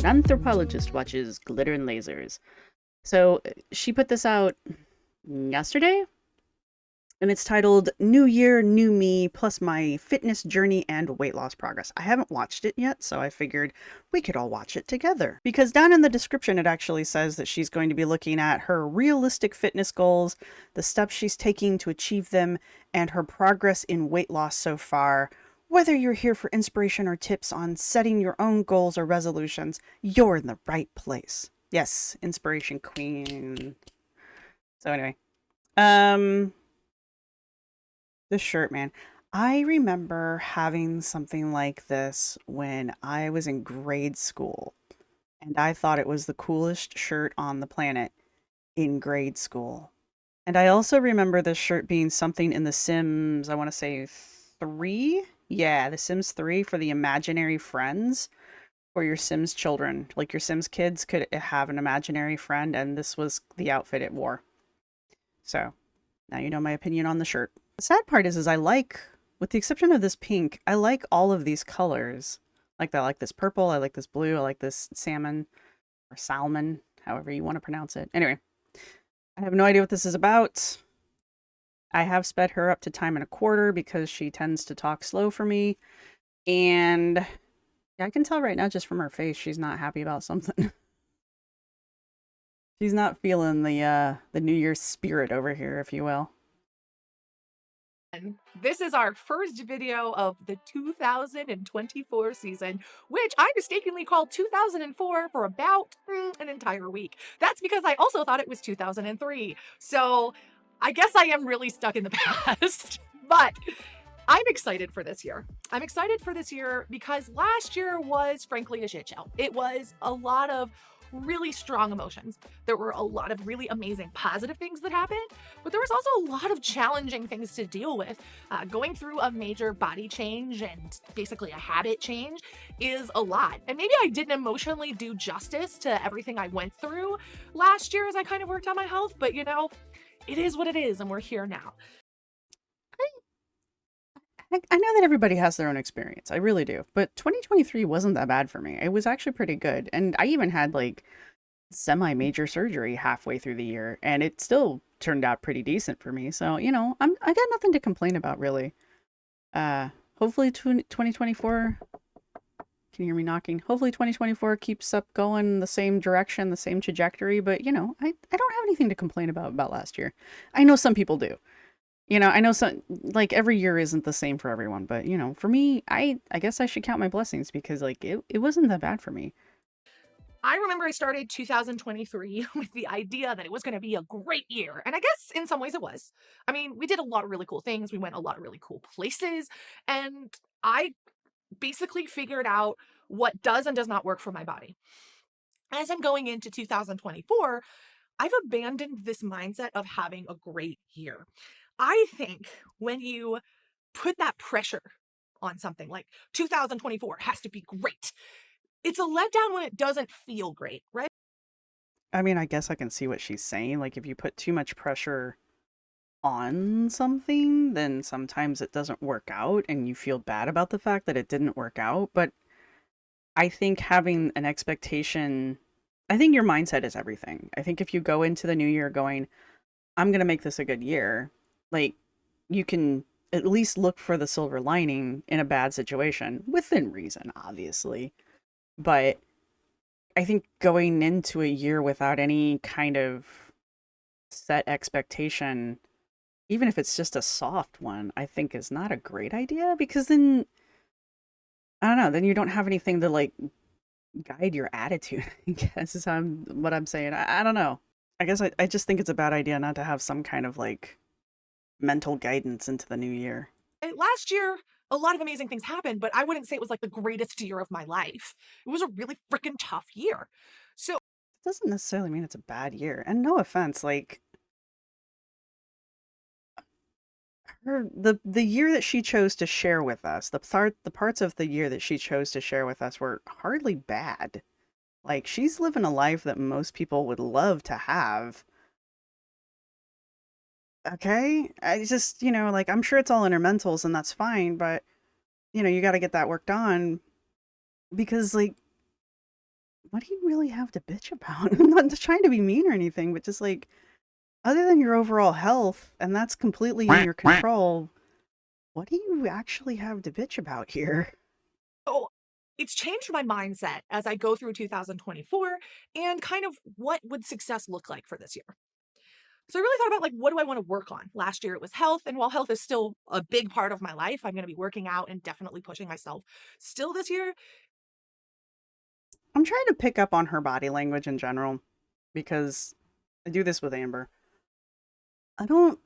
An anthropologist watches glitter and lasers. So she put this out yesterday, and it's titled New Year, New Me, plus my fitness journey and weight loss progress. I haven't watched it yet, so I figured we could all watch it together. Because down in the description, it actually says that she's going to be looking at her realistic fitness goals, the steps she's taking to achieve them, and her progress in weight loss so far. Whether you're here for inspiration or tips on setting your own goals or resolutions, you're in the right place. Yes, inspiration queen. So anyway, this shirt, man. I remember having something like this when I was in grade school, and I thought it was the coolest shirt on the planet in grade school. And I also remember this shirt being something in The Sims, I want to say 3? Yeah, The Sims 3 for the imaginary friends for your Sims children. Like your Sims kids could have an imaginary friend, and this was the outfit it wore. So now you know my opinion on the shirt. The sad part is I like, with the exception of this pink, I like all of these colors. Like I like this purple, I like this blue, I like this salmon or salmon, however you want to pronounce it. Anyway, I have no idea what this is about. I have sped her up to time and a quarter because she tends to talk slow for me. And yeah, I can tell right now just from her face she's not happy about something. She's not feeling the New Year's spirit over here, if you will. This is our first video of the 2024 season, which I mistakenly called 2004 for about an entire week. That's because I also thought it was 2003. So I guess I am really stuck in the past. But I'm excited for this year. I'm excited for this year because last year was frankly a shit show. It was a lot of really strong emotions. There were a lot of really amazing positive things that happened, but there was also a lot of challenging things to deal with. Going through a major body change and basically a habit change is a lot. And maybe I didn't emotionally do justice to everything I went through last year as I kind of worked on my health, but you know, it is what it is, and we're here now. I know that everybody has their own experience. I really do. But 2023 wasn't that bad for me. It was actually pretty good. And I even had like semi-major surgery halfway through the year, and it still turned out pretty decent for me. So, I got nothing to complain about really. Uh Hopefully 2024, can you hear me knocking? Hopefully 2024 keeps up going the same direction, the same trajectory, but I don't have anything to complain about last year. I know some people do. I know some, like every year isn't the same for everyone, but for me, I guess I should count my blessings because like it wasn't that bad for me. I remember I started 2023 with the idea that it was going to be a great year. And I guess in some ways it was. I mean, we did a lot of really cool things. We went a lot of really cool places. And I basically figured out what does and does not work for my body. As I'm going into 2024, I've abandoned this mindset of having a great year. I think when you put that pressure on something like 2024 has to be great, it's a letdown when it doesn't feel great, right? I mean, I guess I can see what she's saying. Like if you put too much pressure on something, then sometimes it doesn't work out and you feel bad about the fact that it didn't work out. But I think having an expectation, I think your mindset is everything. I think if you go into the new year going, I'm going to make this a good year, like you can at least look for the silver lining in a bad situation within reason, obviously. But I think going into a year without any kind of set expectation, even if it's just a soft one, I think is not a great idea because then I don't know, then you don't have anything to like guide your attitude, I guess is what I'm saying. I don't know. I guess I just think it's a bad idea not to have some kind of like mental guidance into the new year. Last year, a lot of amazing things happened, but I wouldn't say it was like the greatest year of my life. It was a really freaking tough year. So It doesn't necessarily mean it's a bad year. And no offense, like the year that she chose to share with us, the parts of the year that she chose to share with us were hardly bad. Like she's living a life that most people would love to have. Okay? I just, like I'm sure it's all in her mentals and that's fine, but you got to get that worked on because like what do you really have to bitch about? I'm not just trying to be mean or anything, but just like, other than your overall health, and that's completely in your control, what do you actually have to bitch about here? Oh, it's changed my mindset as I go through 2024 and kind of what would success look like for this year. So I really thought about like what do I want to work on? Last year it was health, and while health is still a big part of my life, I'm going to be working out and definitely pushing myself still this year. I'm trying to pick up on her body language in general because I do this with Amber. I don't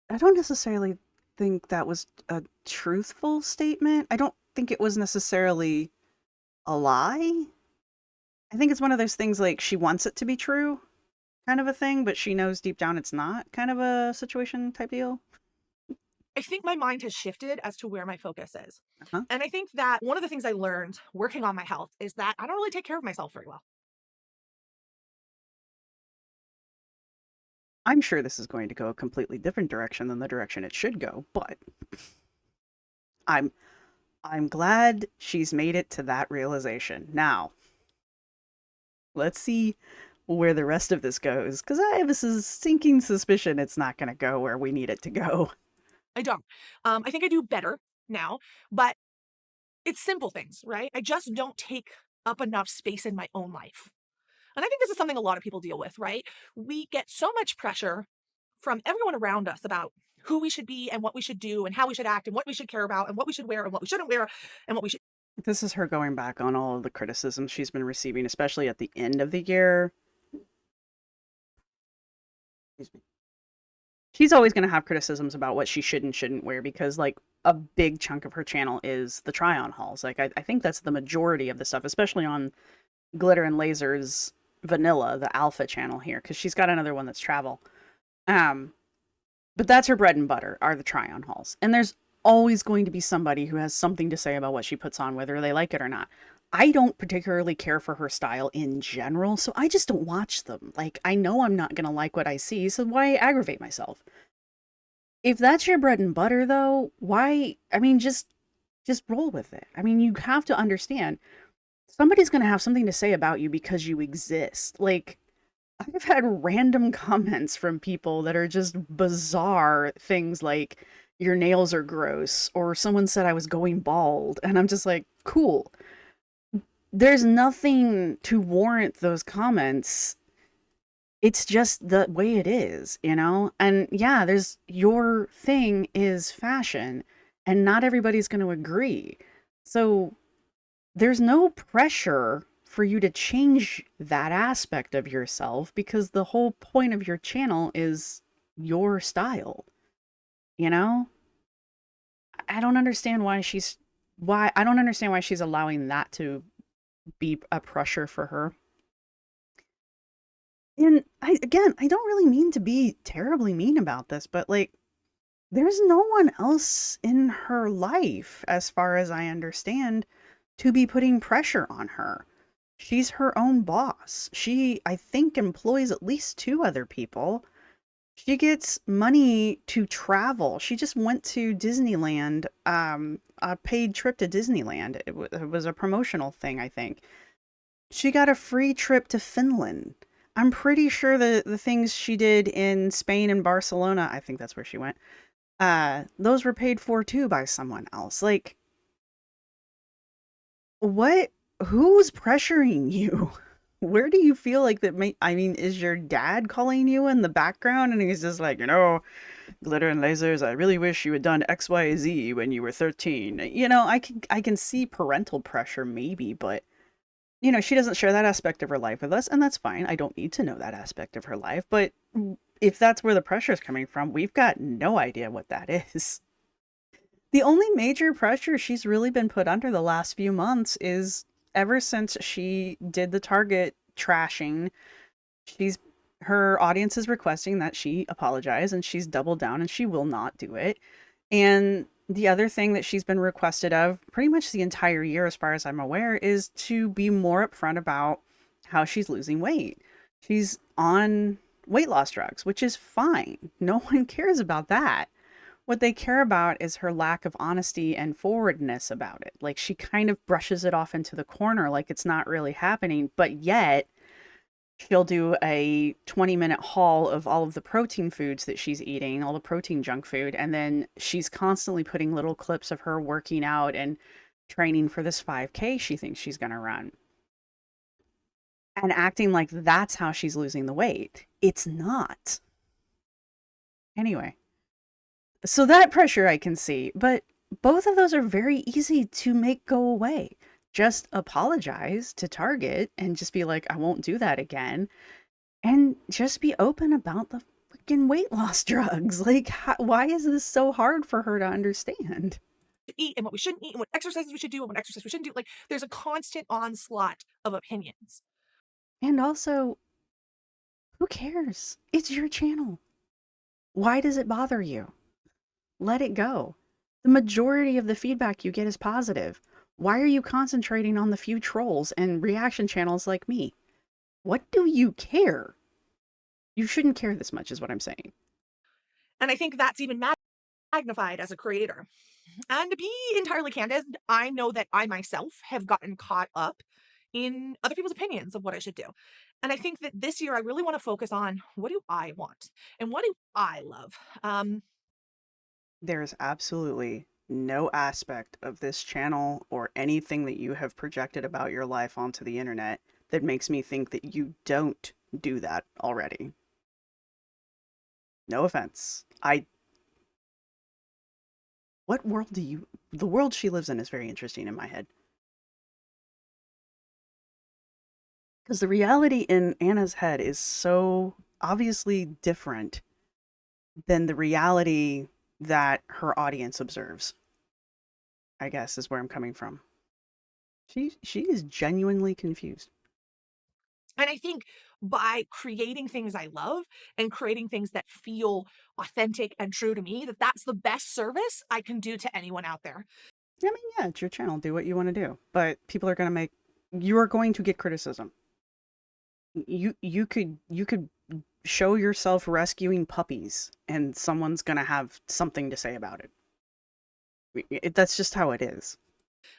I don't necessarily think that was a truthful statement. I don't think it was necessarily a lie. I think it's one of those things like she wants it to be true kind of a thing, but she knows deep down it's not kind of a situation type deal. I think my mind has shifted as to where my focus is. Uh-huh. And I think that one of the things I learned working on my health is that I don't really take care of myself very well. I'm sure this is going to go a completely different direction than the direction it should go, but I'm I'm glad she's made it to that realization. Now, let's see where the rest of this goes, because I have a sinking suspicion it's not going to go where we need it to go. I don't. I think I do better now, but it's simple things, right? I just don't take up enough space in my own life. And I think this is something a lot of people deal with, right? We get so much pressure from everyone around us about who we should be and what we should do and how we should act and what we should care about and what we should wear and what we shouldn't wear and what we should. This is her going back on all of the criticisms she's been receiving, especially at the end of the year. Excuse me. She's always going to have criticisms about what she should and shouldn't wear because, like, a big chunk of her channel is the try-on hauls. Like, I think that's the majority of the stuff, especially on Glitter and Laser's Vanilla, the alpha channel here, because she's got another one that's travel. Um, but that's her bread and butter, are the try-on hauls. And there's always going to be somebody who has something to say about what she puts on, whether they like it or not. I don't particularly care for her style in general, so I just don't watch them. Like, I know I'm not going to like what I see, so why aggravate myself? If that's your bread and butter, though, why? I mean, just roll with it. I mean, you have to understand somebody's going to have something to say about you because you exist. Like, I've had random comments from people that are just bizarre things like, your nails are gross, or someone said I was going bald, and I'm just like, cool. There's nothing to warrant those comments. It's just the way it is, you know? And yeah, there's your thing is fashion, and not everybody's going to agree. So there's no pressure for you to change that aspect of yourself because the whole point of your channel is your style, you know? I don't understand why I don't understand why she's allowing that to be a pressure for her. And I don't really mean to be terribly mean about this, but like, there's no one else in her life, as far as I understand, to be putting pressure on her. She's her own boss. She, I think, employs at least two other people. She gets money to travel. She just went to Disneyland, a paid trip to Disneyland. It was a promotional thing, I think. She got a free trip to Finland. I'm pretty sure the things she did in Spain and Barcelona, I think that's where she went, those were paid for too by someone else. Like, what? Who's pressuring you? Where do you feel like that I mean, is your dad calling you in the background and he's just like, Glitter and Lasers, I really wish you had done XYZ when you were 13. I can see parental pressure maybe, but she doesn't share that aspect of her life with us, and that's fine. I don't need to know that aspect of her life, but if that's where the pressure is coming from, we've got no idea what that is. The only major pressure she's really been put under the last few months is ever since she did the Target trashing, her audience is requesting that she apologize, and she's doubled down and she will not do it. And the other thing that she's been requested of pretty much the entire year, as far as I'm aware, is to be more upfront about how she's losing weight. She's on weight loss drugs, which is fine. No one cares about that. What they care about is her lack of honesty and forwardness about it. Like she kind of brushes it off into the corner like it's not really happening, but yet she'll do a 20-minute haul of all of the protein foods that she's eating, all the protein junk food, and then she's constantly putting little clips of her working out and training for this 5K she thinks she's going to run and acting like that's how she's losing the weight. It's not. Anyway, so that pressure I can see, but both of those are very easy to make go away. Just apologize to Target and just be like, I won't do that again. And just be open about the freaking weight loss drugs. Like, why is this so hard for her to understand? Eat and what we shouldn't eat and what exercises we should do and what exercise we shouldn't do. Like there's a constant onslaught of opinions. And also, who cares? It's your channel. Why does it bother you? Let it go. The majority of the feedback you get is positive. Why are you concentrating on the few trolls and reaction channels like me? What do you care? You shouldn't care this much, is what I'm saying. And I think that's even magnified as a creator. And to be entirely candid, I know that I myself have gotten caught up in other people's opinions of what I should do. And I think that this year I really want to focus on what do I want and what do I love. There's absolutely no aspect of this channel or anything that you have projected about your life onto the internet that makes me think that you don't do that already. No offense. What world do you. The world she lives in is very interesting in my head. Because the reality in Anna's head is so obviously different than the reality that her audience observes, I guess is where I'm coming from. She is genuinely confused. And I think by creating things I love and creating things that feel authentic and true to me, that that's the best service I can do to anyone out there. I mean, yeah, it's your channel. Do what you want to do. But people are going to make. You are going to get criticism. You could show yourself rescuing puppies, and someone's going to have something to say about it. That's just how it is.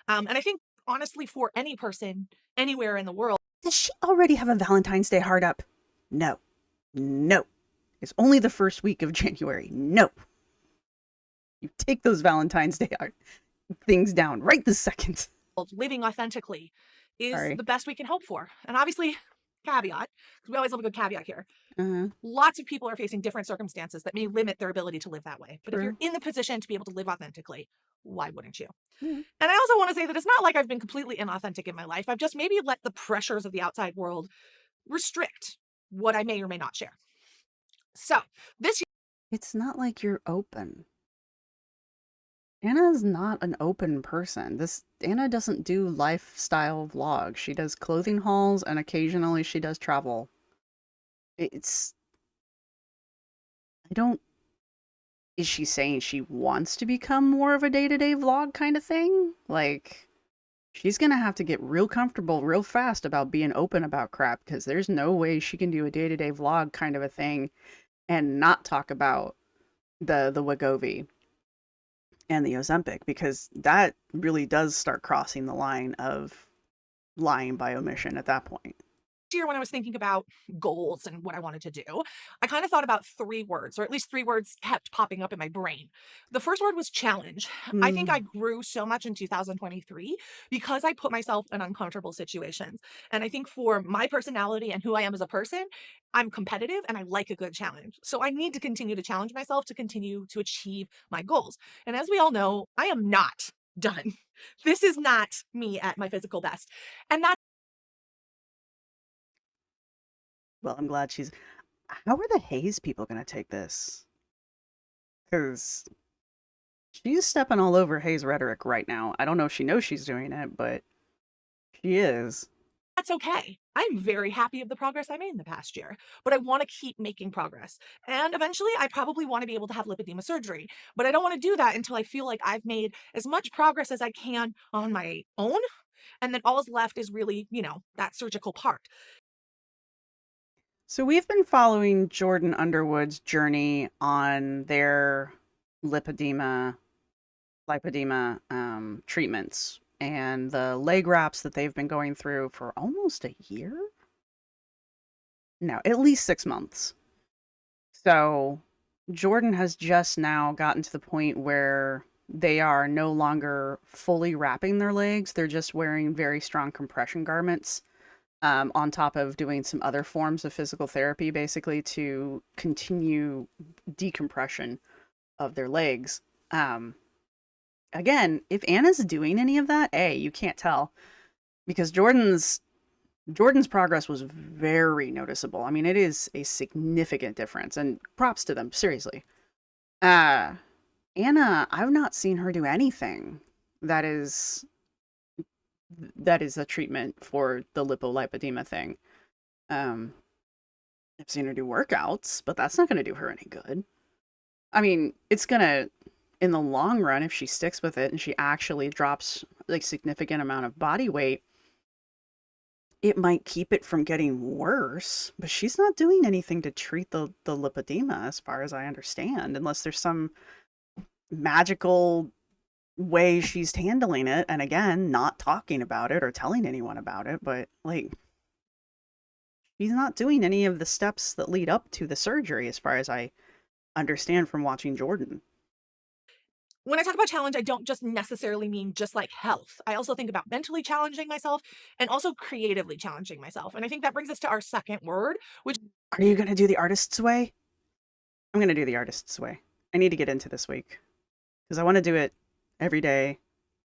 And I think, honestly, for any person anywhere in the world, Does she already have a Valentine's Day heart up? No. No. It's only the first week of January. No. You take those Valentine's Day art things down right this second. living authentically is Sorry. the best we can hope for. And obviously, caveat, because we always love a good caveat here. Uh-huh. Lots of people are facing different circumstances that may limit their ability to live that way. But if you're True. in the position to be able to live authentically, why wouldn't you? Yeah. And I also want to say that it's not like I've been completely inauthentic in my life. I've just maybe let the pressures of the outside world restrict what I may or may not share. So this year, It's not like you're open. Anna's not an open person. This Anna doesn't do lifestyle vlogs. She does clothing hauls and occasionally she does travel. It's I don't is she saying she wants to become more of a day-to-day vlog kind of thing? Like she's going to have to get real comfortable real fast about being open about crap because there's no way she can do a day-to-day vlog kind of a thing and not talk about the Wegovy and the Ozempic because that really does start crossing the line of lying by omission at that point. year when I was thinking about goals and what I wanted to do, I kind of thought about three words, or at least three words kept popping up in my brain. The first word was challenge. I think I Mm. grew so much in 2023 because I put myself in uncomfortable situations. And I think for my personality and who I am as a person, I'm competitive and I like a good challenge. So I need to continue to challenge myself to continue to achieve my goals. And as we all know, I am not done. This is not me at my physical best. And that's Well, I'm glad she's. How are the Hayes people going to take this? Because she's stepping all over Hayes' rhetoric right now. I don't know if she knows she's doing it, but she is. That's okay. I'm very happy of the progress I made in the past year, but I want to keep making progress. And eventually, I probably want to be able to have lipedema surgery, but I don't want to do that until I feel like I've made as much progress as I can on my own. And then all's left is really, that surgical part. So we've been following Jordan Underwood's journey on their lipedema, lipedema treatments and the leg wraps that they've been going through for almost a year. No, at least 6 months. So Jordan has just now gotten to the point where they are no longer fully wrapping their legs. They're just wearing very strong compression garments, on top of doing some other forms of physical therapy, basically to continue decompression of their legs. Um, Again, if Anna's doing any of that, you can't tell because Jordan's progress was very noticeable. I mean, it is a significant difference, and props to them, seriously. Uh, Anna, I've not seen her do anything that is that is a treatment for the lipolipedema thing. Um, I've seen her do workouts, but that's not going to do her any good. I mean, it's gonna in the long run if she sticks with it and she actually drops like significant amount of body weight, it might keep it from getting worse, but she's not doing anything to treat the lipedema as far as I understand, unless there's some magical way she's handling it and again, not talking about it or telling anyone about it, but like she's not doing any of the steps that lead up to the surgery as far as I understand from watching Jordan. When I talk about challenge, I don't just necessarily mean just like health. I also think about mentally challenging myself and also creatively challenging myself. And I think that brings us to our second word, which Are you going to do the artist's way? I'm going to do the artist's way. I need to get into this week because I want to do it every day.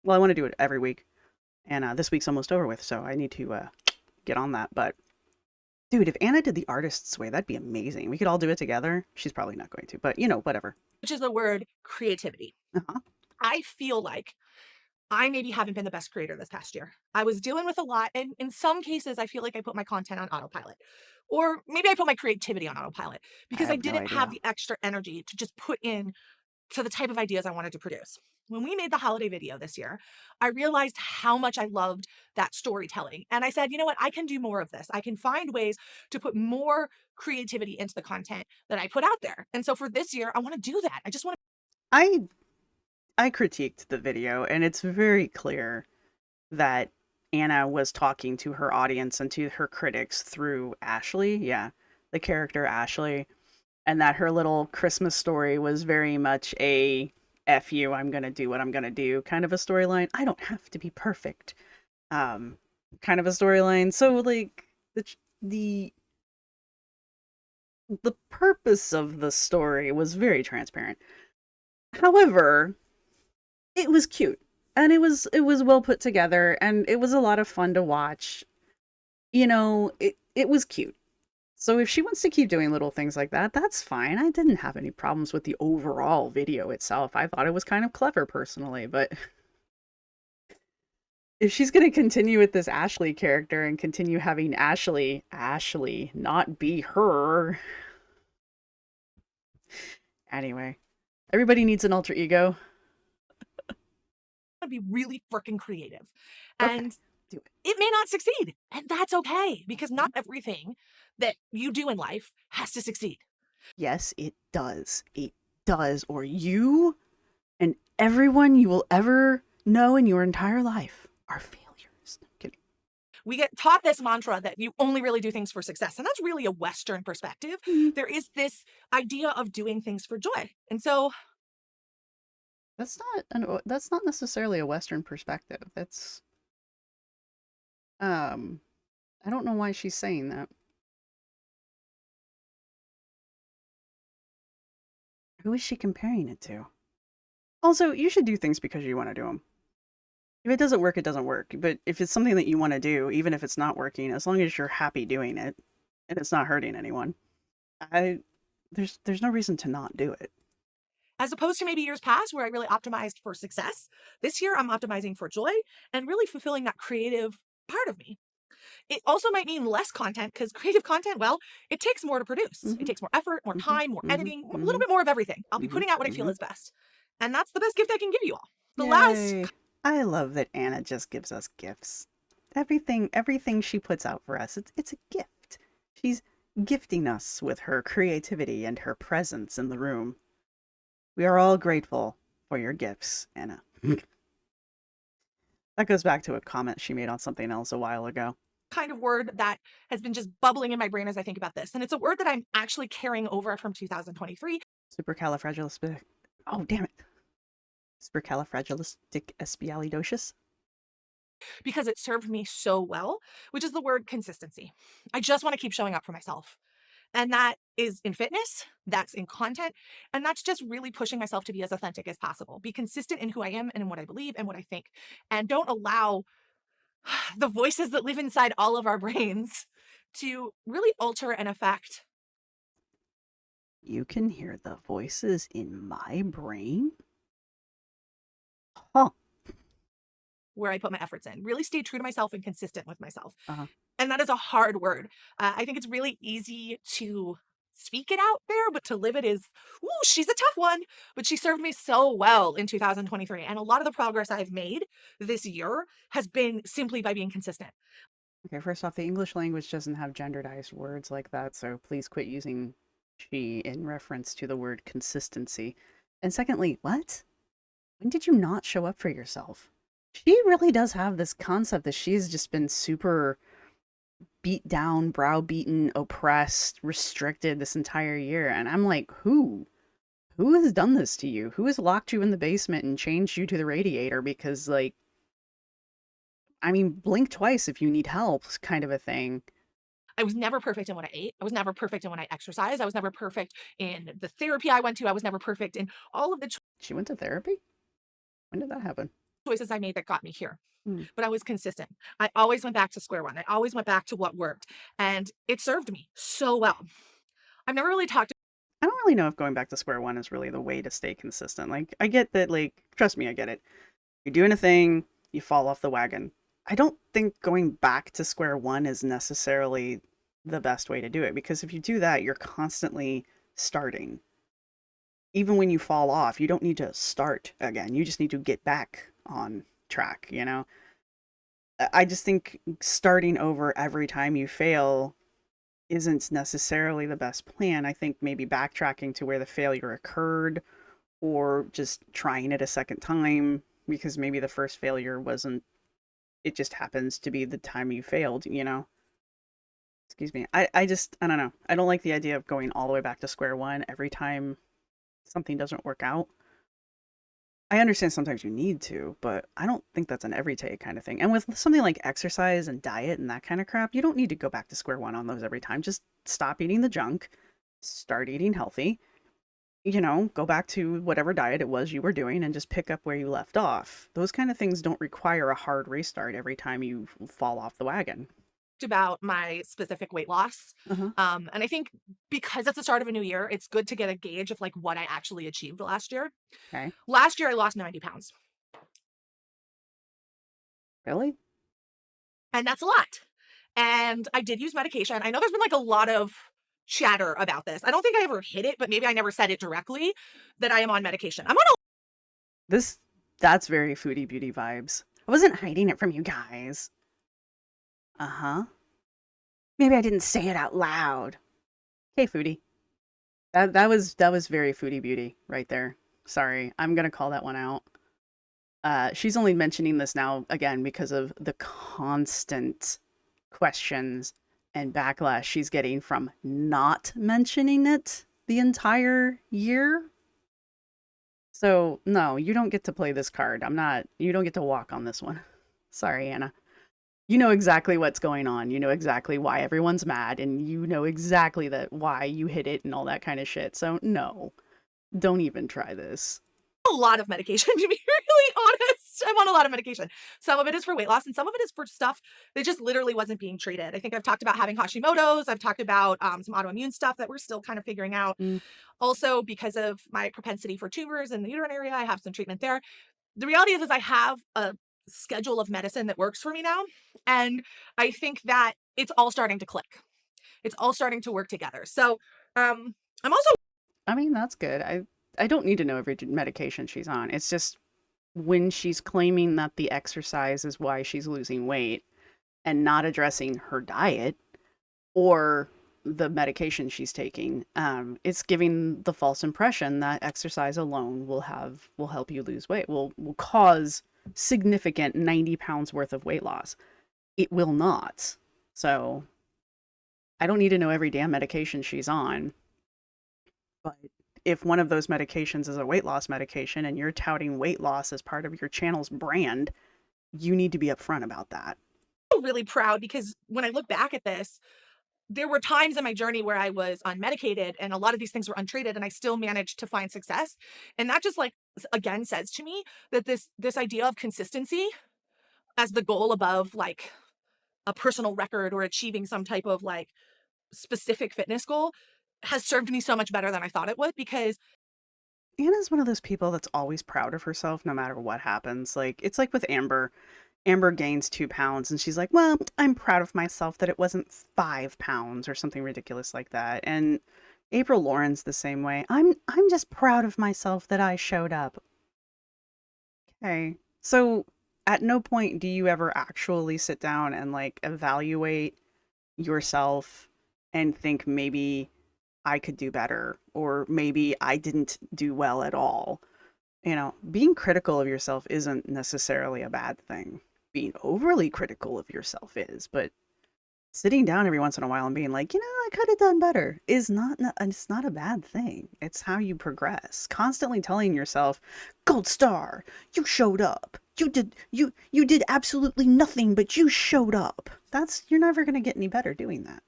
Well, I want to do it every week. And this week's almost over with, so I need to get on that. But dude, if Anna did the artist's way, that'd be amazing. We could all do it together. She's probably not going to, but whatever. is the word creativity. Uh-huh. I feel like I maybe haven't been the best creator this past year. I was dealing with a lot, and in some cases, I feel like I put my content on autopilot. Or maybe I put my creativity on autopilot I because I have no didn't have idea. the extra energy to just put in to the type of ideas I wanted to produce. When we made the holiday video this year, I realized how much I loved that storytelling. And I said, you know what? I can do more of this. I can find ways to put more creativity into the content that I put out there. And so for this year, I want to do that. I just want to. I I critiqued the video, and it's very clear that Anna was talking to her audience and to her critics through Ashley. Yeah, the character Ashley, and that her little Christmas story was very much a "F you, I'm gonna do what I'm gonna do" kind of a storyline. I don't have to be perfect, um, kind of a storyline. So like the the purpose of the story was very transparent. However, it was cute and it was well put together and it was a lot of fun to watch. It was cute. So if she wants to keep doing little things like that, that's fine. I didn't have any problems with the overall video itself. I thought it was kind of clever personally, but if she's going to continue with this Ashley character and continue having Ashley not be her. Anyway, everybody needs an alter ego. Be really freaking creative. Okay, And do it. it may not succeed. And that's okay because not everything that you do in life has to succeed. Yes, it does. It does. Or you and everyone you will ever know in your entire life are failures. I'm kidding. We get taught this mantra that you only really do things for success. And that's really a Western perspective. Mhm. There is this idea of doing things for joy. And so That's not necessarily a Western perspective. That's um I don't know why she's saying that. Who is she comparing it to? Also, you should do things because you want to do them. If it doesn't work, it doesn't work. But if it's something that you want to do, even if it's not working, as long as you're happy doing it and it's not hurting anyone, I there's no reason to not do it. as opposed to maybe years past where I really optimized for success, this year I'm optimizing for joy and really fulfilling that creative part of me. It also might mean less content because creative content, well, it takes more to produce. It Mhm. takes more effort, more Mhm. time, more Mhm. editing, a little Mhm. bit more of everything. I'll be Mhm. putting out what I feel Mhm. is best. And that's the best gift I can give you all. The last Yay. I love that Anna just gives us gifts. Everything she puts out for us, it's a gift. She's gifting us with her creativity and her presence in the room. We are all grateful for your gifts, Anna. That goes back to a comment she made on something else a while ago. Kind of word that has been just bubbling in my brain as I think about this. And it's a word that I'm actually carrying over from 2023 Supercalifragilistic. Oh, damn it. Supercalifragilisticexpialidocious. because it served me so well, which is the word consistency. I just want to keep showing up for myself. And that is in fitness, that's in content, and that's just really pushing myself to be as authentic as possible. Be consistent in who I am and in what I believe and what I think. And don't allow the voices that live inside all of our brains to really alter and affect You can hear the voices in my brain? Huh. where I put my efforts in. Really stay true to myself and consistent with myself. Uh-huh. And that is a hard word. I think it's really easy to speak it out there, but to live it is, ooh, she's a tough one. But she served me so well in 2023. And a lot of the progress I've made this year has been simply by being consistent. Okay, first off, the English language doesn't have genderized words like that, so please quit using she in reference to the word consistency. And secondly, what? When did you not show up for yourself? She really does have this concept that she's just been super beat down, browbeaten, oppressed, restricted this entire year. And I'm like, who? Who has done this to you? Who has locked you in the basement and changed you to the radiator? Because, like, I mean, blink twice if you need help, kind of a thing. I was never perfect in what I ate. I was never perfect in when I exercised. I was never perfect in the therapy I went to. I was never perfect in all of the She went to therapy? When did that happen? choices I made that got me here. Hmm. But I was consistent. I always went back to square one. I always went back to what worked. And it served me so well. I've never really talked I don't really know if going back to square one is really the way to stay consistent. Like, I get that, like, trust me, I get it. You're doing a thing, you fall off the wagon. I don't think going back to square one is necessarily the best way to do it, because if you do that, you're constantly starting. Even when you fall off, you don't need to start again. You just need to get back on track, you know? I just think starting over every time you fail isn't necessarily the best plan. I think maybe backtracking to where the failure occurred or just trying it a second time because maybe the first failure wasn't, it just happens to be the time you failed, you know? Excuse me. I don't know. I don't like the idea of going all the way back to square one every time something doesn't work out. I understand sometimes you need to, but I don't think that's an everyday kind of thing. And with something like exercise and diet and that kind of crap, you don't need to go back to square one on those every time. Just stop eating the junk, start eating healthy, you know, go back to whatever diet it was you were doing and just pick up where you left off. Those kind of things don't require a hard restart every time you fall off the wagon. about my specific weight loss. Uh-huh. And I think because it's the start of a new year, it's good to get a gauge of like what I actually achieved last year. Okay. Last year, I lost 90 pounds, Really? and that's a lot. And I did use medication. I know there's been like a lot of chatter about this. I don't think I ever hit it, but maybe I never said it directly that I am on medication. I'm on a This that's very foodie beauty vibes. I wasn't hiding it from you guys. Uh-huh. Maybe I didn't say it out loud. Okay, foodie. That was very foodie beauty right there. Sorry, I'm gonna call that one out. She's only mentioning this now again because of the constant questions and backlash she's getting from not mentioning it the entire year. So no, you don't get to play this card. You don't get to walk on this one. Sorry, Anna. You know exactly what's going on. You know exactly why everyone's mad, and you know exactly that why you hit it and all that kind of shit. So no, don't even try this. lot of medication, to be really honest. I'm on a lot of medication. Some of it is for weight loss, and some of it is for stuff that just literally wasn't being treated. I think I've talked about having Hashimoto's. I've talked about some autoimmune stuff that we're still kind of figuring out. Mm. Also, because of my propensity for tumors in the uterine area, I have some treatment there. The reality is I have a schedule of medicine that works for me now. And I think that it's all starting to click. It's all starting to work together. So I'm also I mean, that's good. I don't need to know every medication she's on. It's just when she's claiming that the exercise is why she's losing weight and not addressing her diet or the medication she's taking. It's giving the false impression that exercise alone will help you lose weight, will cause significant 90 pounds worth of weight loss. It will not. So I don't need to know every damn medication she's on, but if one of those medications is a weight loss medication and you're touting weight loss as part of your channel's brand, you need to be upfront about that. Really proud because when I look back at this, there were times in my journey where I was unmedicated and a lot of these things were untreated and I still managed to find success. And that just like again says to me that this idea of consistency as the goal above like a personal record or achieving some type of like specific fitness goal has served me so much better than I thought it would because Anna's one of those people that's always proud of herself no matter what happens. Like, it's like with Amber. Amber gains 2 pounds and she's like, well, I'm proud of myself that it wasn't 5 pounds or something ridiculous like that. And April Lauren's the same way. I'm just proud of myself that I showed up. Okay. So at no point do you ever actually sit down and like evaluate yourself and think maybe I could do better or maybe I didn't do well at all. Being critical of yourself isn't necessarily a bad thing. Being overly critical of yourself is, but sitting down every once in a while and being like, I could have done better is not it's not a bad thing. It's how you progress. Constantly telling yourself, "Gold star, you showed up. You did absolutely nothing, but you showed up." That's You're never going to get any better doing that.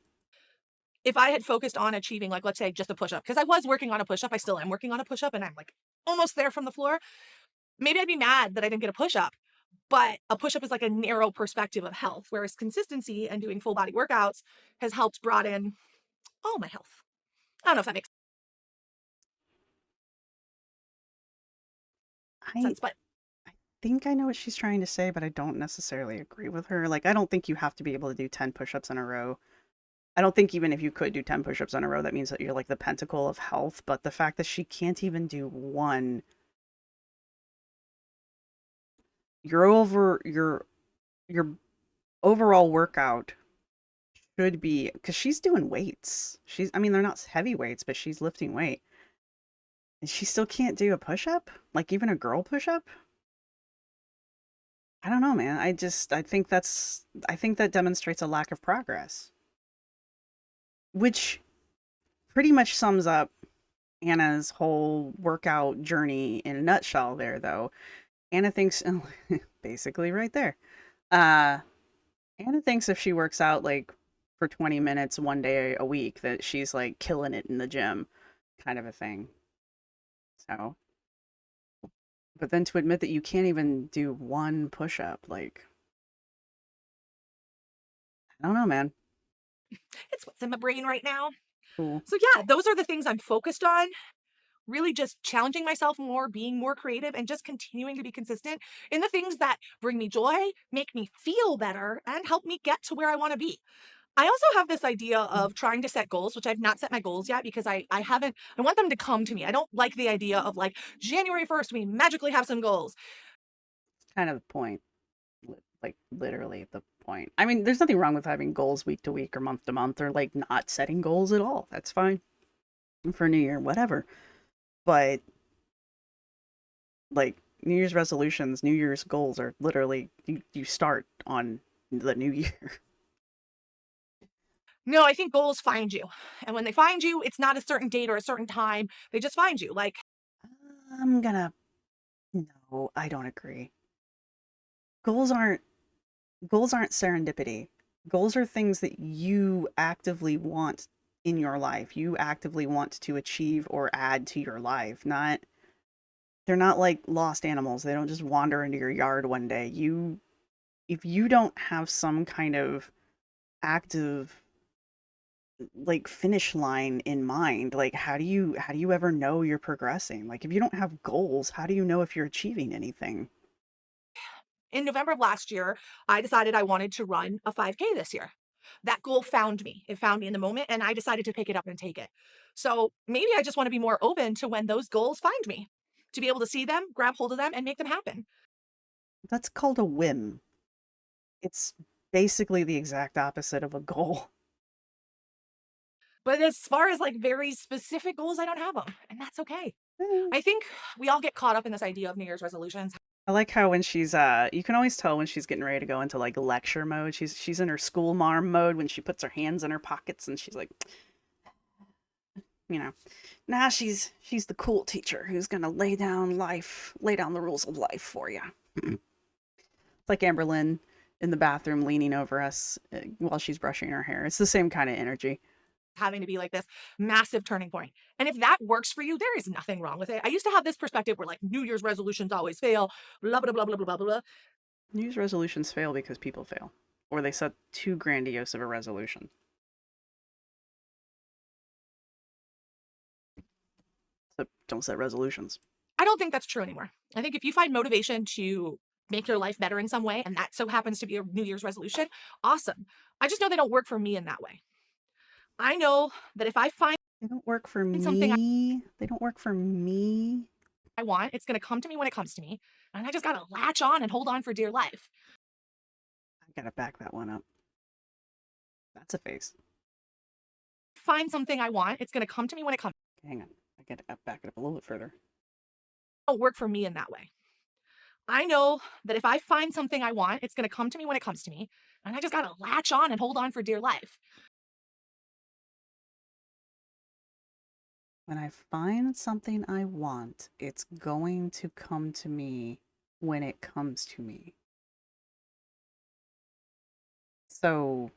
if I had focused on achieving, like, let's say just a push up, because I was working on a push up, I still am working on a push up and I'm like almost there from the floor. Maybe I'd be mad that I didn't get a push up, but a push up is like a narrow perspective of health, whereas consistency and doing full body workouts has helped broaden all my health. I don't know if that makes I sense, but I think I know what she's trying to say, but I don't necessarily agree with her. Like, I don't think you have to be able to do 10 push-ups in a row. I don't think even if you could do 10 push-ups in a row, that means that you're like the pentacle of health. But the fact that she can't even do one, your overall workout should be, because she's doing weights. I mean, they're not heavy weights, but she's lifting weight. And she still can't do a push-up? Like even a girl push-up? I don't know, man. I think that demonstrates a lack of progress, which pretty much sums up Anna's whole workout journey in a nutshell there, though. Anna thinks, basically right there. Uh, Anna thinks if she works out like for 20 minutes one day a week, that she's like killing it in the gym, kind of a thing. So, but then to admit that you can't even do one push up, like, I don't know, man. it's what's in my brain right now. Cool. So, yeah, those are the things I'm focused on. Really just challenging myself more, being more creative, and just continuing to be consistent in the things that bring me joy, make me feel better, and help me get to where I want to be. I also have this idea of trying to set goals, which I've not set my goals yet because I haven't, I want them to come to me. I don't like the idea of like January 1st, we magically have some goals. Kind of the point. Like, literally the point. I mean, there's nothing wrong with having goals week to week or month to month or like not setting goals at all. That's fine for New Year, whatever. But like New Year's resolutions, New Year's goals are literally you start on the new year. No, I think goals find you. And when they find you, it's not a certain date or a certain time. They just find you. Like, I'm gonna No, I don't agree. Goals aren't Goals aren't serendipity. Goals are things that you actively want in your life. You actively want to achieve or add to your life. Not They're not like lost animals. They don't just wander into your yard one day. If you don't have some kind of active like finish line in mind, like how do you ever know you're progressing? Like if you don't have goals, how do you know if you're achieving anything? in November of last year, I decided I wanted to run a 5K this year. That goal found me. It found me in the moment, and I decided to pick it up and take it. So maybe I just want to be more open to when those goals find me, to be able to see them, grab hold of them, and make them happen. That's called a whim. It's basically the exact opposite of a goal. But as far as like very specific goals, I don't have them, and that's okay. Eh. I think we all get caught up in this idea of New Year's resolutions. I like how when she's you can always tell when she's getting ready to go into like lecture mode. She's in her school marm mode when she puts her hands in her pockets and she's like, you know, now she's the cool teacher who's gonna lay down the rules of life for you. It's like Amberlynn in the bathroom leaning over us while she's brushing her hair. It's the same kind of energy. Having to be like this massive turning point. And if that works for you, there is nothing wrong with it. I used to have this perspective where like New Year's resolutions always fail, blah, blah, blah, blah, blah, blah, blah. New Year's resolutions fail because people fail, or they set too grandiose of a resolution. So don't set resolutions. I don't think that's true anymore. I think if you find motivation to make your life better in some way, and that so happens to be a New Year's resolution, awesome. I just know they don't work for me in that way. I know that if I find They don't work for something me. They don't work for me. I want, it's going to come to me when it comes to me. And I just got to latch on and hold on for dear life. I gotta back that one up. That's a face. Find something I want, it's going to come to me when it comes. Hang on. I gotta back it up a little bit further. Don't work for me in that way. I know that if I find something I want, it's going to come to me when it comes to me. And I just got to latch on and hold on for dear life. When I find something I want, it's going to come to me when it comes to me. So,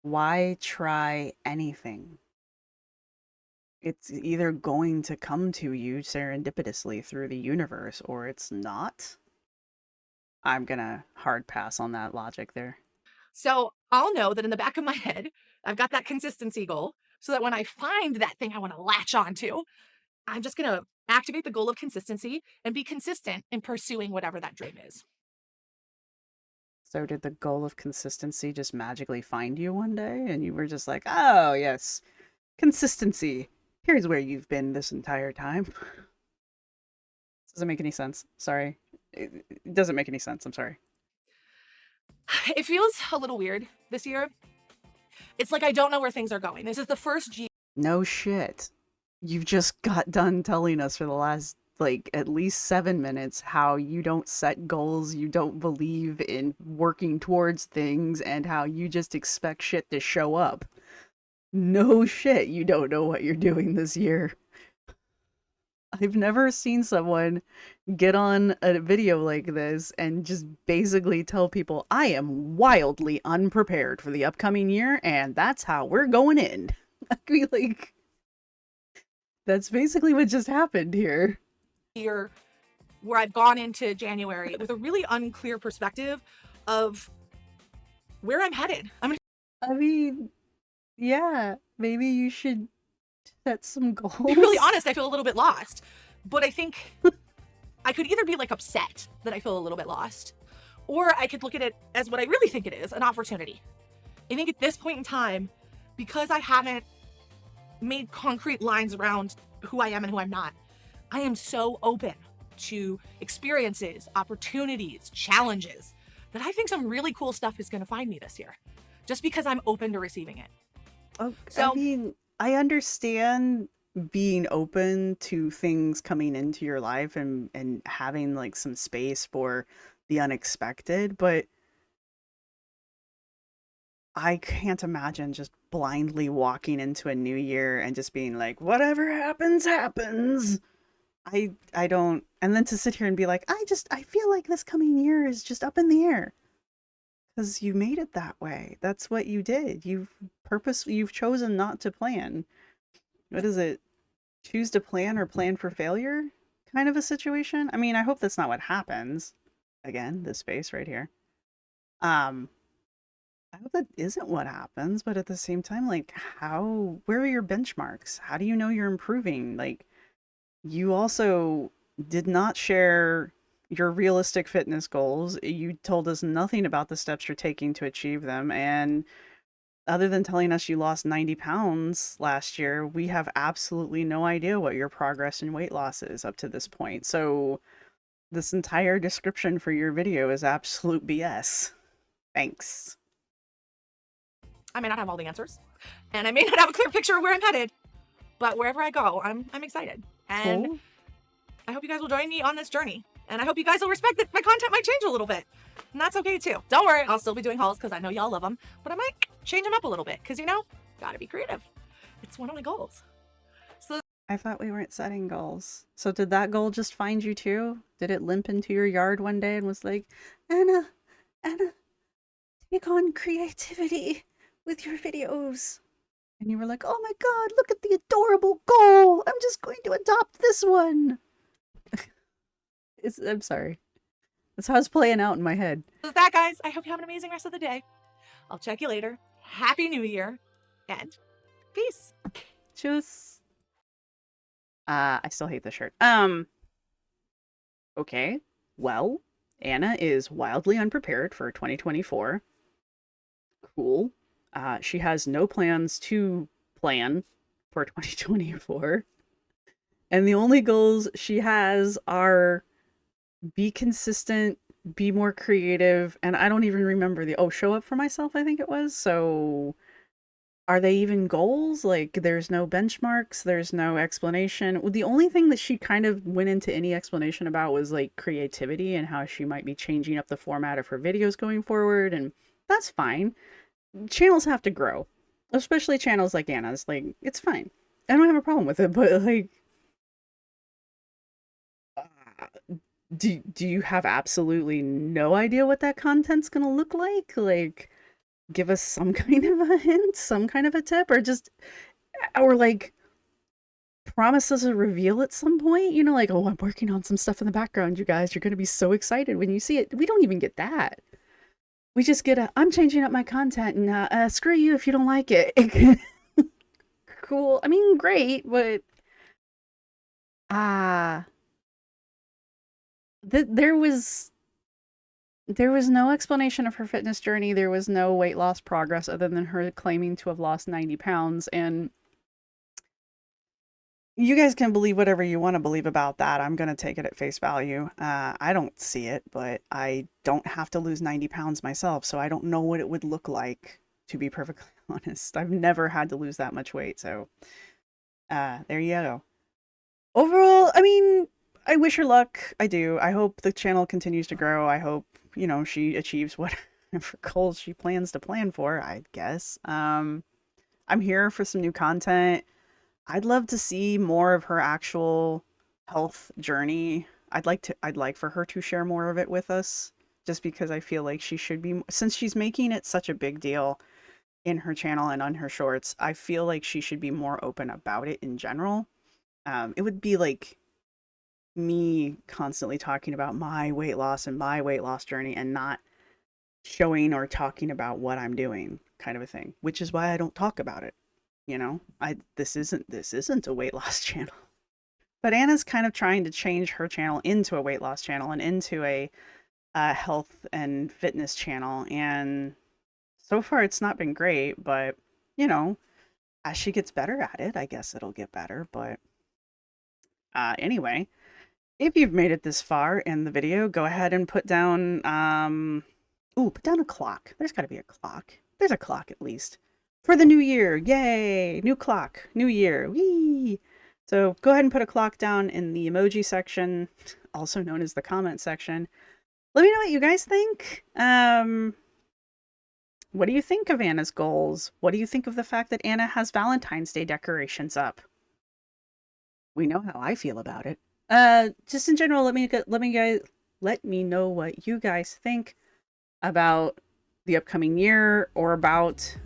why try anything? It's either going to come to you serendipitously through the universe or it's not. I'm gonna hard pass on that logic there. So I'll know that in the back of my head, I've got that consistency goal so that when I find that thing I want to latch onto, I'm just going to activate the goal of consistency and be consistent in pursuing whatever that dream is. So did the goal of consistency just magically find you one day and you were just like, oh, yes, consistency. Here's where you've been this entire time. Doesn't make any sense. Sorry. It doesn't make any sense. I'm sorry. It feels a little weird this year. It's like I don't know where things are going. This is the first year. No shit. You've just got done telling us for the last, like, at least 7 minutes how you don't set goals, you don't believe in working towards things, and how you just expect shit to show up. No shit, you don't know what you're doing this year. I've never seen someone get on a video like this and just basically tell people, I am wildly unprepared for the upcoming year, and that's how we're going in. I mean, like, that's basically what just happened here. Year where I've gone into January with a really unclear perspective of where I'm headed. I mean, yeah, maybe you should set some goals. To be really honest, I feel a little bit lost. But I think I could either be like upset that I feel a little bit lost, or I could look at it as what I really think it is, an opportunity. I think at this point in time, because I haven't made concrete lines around who I am and who I'm not, I am so open to experiences, opportunities, challenges, that I think some really cool stuff is going to find me this year, just because I'm open to receiving it. Oh, So- I mean, I understand being open to things coming into your life and having like some space for the unexpected, but I can't imagine just blindly walking into a new year and just being like, whatever happens, happens. I don't, and then to sit here and be like, I feel like this coming year is just up in the air. Because you made it that way. That's what you did. You've chosen not to plan. What is it? Choose to plan or plan for failure kind of a situation? I mean, I hope that's not what happens. Again, this face right here. I hope that isn't what happens, but at the same time, like, where are your benchmarks? How do you know you're improving? Like, you also did not share your realistic fitness goals. You told us nothing about the steps you're taking to achieve them. And other than telling us you lost 90 pounds last year, we have absolutely no idea what your progress in weight loss is up to this point. So this entire description for your video is absolute BS. Thanks. I may not have all the answers. And I may not have a clear picture of where I'm headed, but wherever I go, I'm excited. And Cool. I hope you guys will join me on this journey. And I hope you guys will respect that my content might change a little bit. And that's okay too. Don't worry, I'll still be doing hauls because I know y'all love them, but I might change them up a little bit because, you know, gotta be creative. It's one of my goals. So I thought we weren't setting goals. So did that goal just find you too? Did it limp into your yard one day and was like, Anna, Anna, take on creativity with your videos? And you were like, oh my god, look at the adorable goal. I'm just going to adopt this one. I'm sorry. That's how it's playing out in my head. with that, guys, I hope you have an amazing rest of the day. I'll check you later. Happy New Year and peace. Tschüss. I still hate this shirt. Okay. Well, Anna is wildly unprepared for 2024. Cool. She has no plans to plan for 2024. And the only goals she has are be consistent, be more creative, and I don't even remember show up for myself, I think it was. So are they even goals? Like, there's no benchmarks, there's no explanation. The only thing that she kind of went into any explanation about was like creativity and how she might be changing up the format of her videos going forward, and that's fine. Channels have to grow, especially channels like Anna's. Like, it's fine. I don't have a problem with it, but like, do you have absolutely no idea what that content's gonna look like? Like, give us some kind of a hint, some kind of a tip, or like promise us a reveal at some point, you know, like, oh, I'm working on some stuff in the background, you guys, you're gonna be so excited when you see it. We don't even get that. We just get I'm changing up my content and screw you if you don't like it. Cool. I mean, great, but there was no explanation of her fitness journey. There was no weight loss progress other than her claiming to have lost 90 pounds. And you guys can believe whatever you want to believe about that. I'm going to take it at face value. I don't see it, but I don't have to lose 90 pounds myself, so I don't know what it would look like, to be perfectly honest. I've never had to lose that much weight, so there you go. Overall, I mean, I wish her luck. I do. I hope the channel continues to grow. I hope, you know, she achieves whatever goals she plans to plan for, I guess. I'm here for some new content. I'd love to see more of her actual health journey. I'd like for her to share more of it with us, just because I feel like she should be, since she's making it such a big deal in her channel and on her shorts, I feel like she should be more open about it in general. It would be like me constantly talking about my weight loss and my weight loss journey and not showing or talking about what I'm doing, kind of a thing, which is why I don't talk about it. You know, this isn't a weight loss channel. But Anna's kind of trying to change her channel into a weight loss channel and into a health and fitness channel, and so far it's not been great, but you know, as she gets better at it, I guess it'll get better. But anyway, if you've made it this far in the video, go ahead and put down put down a clock. There's got to be a clock. There's a clock at least. For the new year, yay! New clock, new year, wee! So go ahead and put a clock down in the emoji section, also known as the comment section. Let me know what you guys think. What do you think of Anna's goals? What do you think of the fact that Anna has Valentine's Day decorations up? We know how I feel about it. Just in general, let me know what you guys think about the upcoming year, or about